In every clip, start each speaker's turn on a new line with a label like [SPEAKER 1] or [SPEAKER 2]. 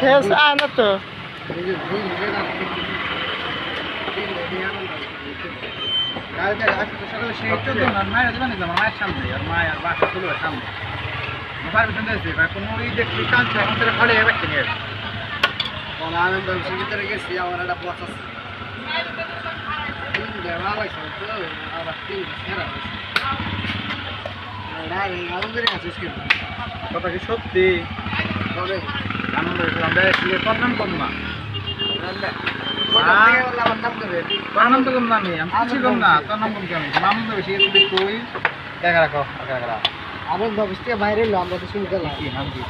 [SPEAKER 1] face আনা তো
[SPEAKER 2] সকালে সেই 14 না মায়ের দোকানে গেলাম মায়ের সামনে আর মায়ের বাসা ছিল সামনে পারমিশন দিয়েছে কোনো দেখলি কাঁদছে এখন তারা খাড়ে বাচ্চা নিয়ে আমি ব্যবসার ভিতরে গেছি আমার একটা বস আছে ভালো লাগছে তো আবার কথা কি সত্যি আনন্দ আমরা কত নাম কম না নাম তো কম দামি আমি কিছু কম না তোর নাম কম আমি আনন্দ বেশি তুই দেখা রাখো আনন্দ অফিস থেকে বাইরে এলো আমরা তো শুনতে গেলাম কি নাম কি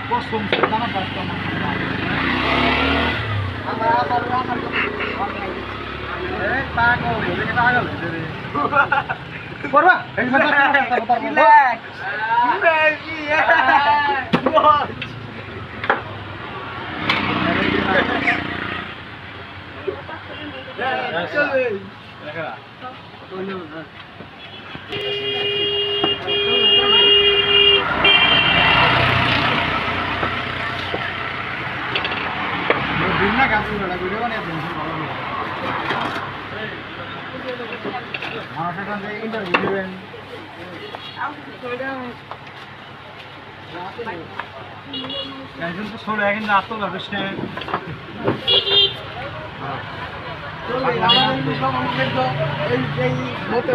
[SPEAKER 2] কসম জানা পারতো না পাগল পাগল করবা এই ভিডিও বানিয়ে আমার সাথে ইন্টারভিউ দিবেন টেনশন তো সরে কিন্তু আত্মবিশ্বাস নেই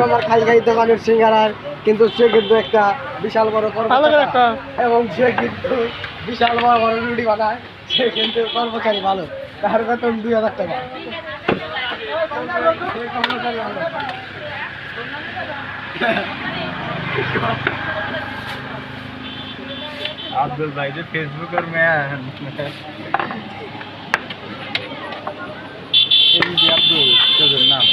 [SPEAKER 2] আমার খাই খাই দোকানের সিঙ্গারার কিন্তু সে কিন্তু একটা বিশাল বড় এবং সে কিন্তু বিশাল বড় বড় রুটি বানায় সে কিন্তু কর্মচারী ভালো তার বেতন 2000 টাকা আব্দুল ভাই যে ফেসবুকের ম্যান আব্দুল নাম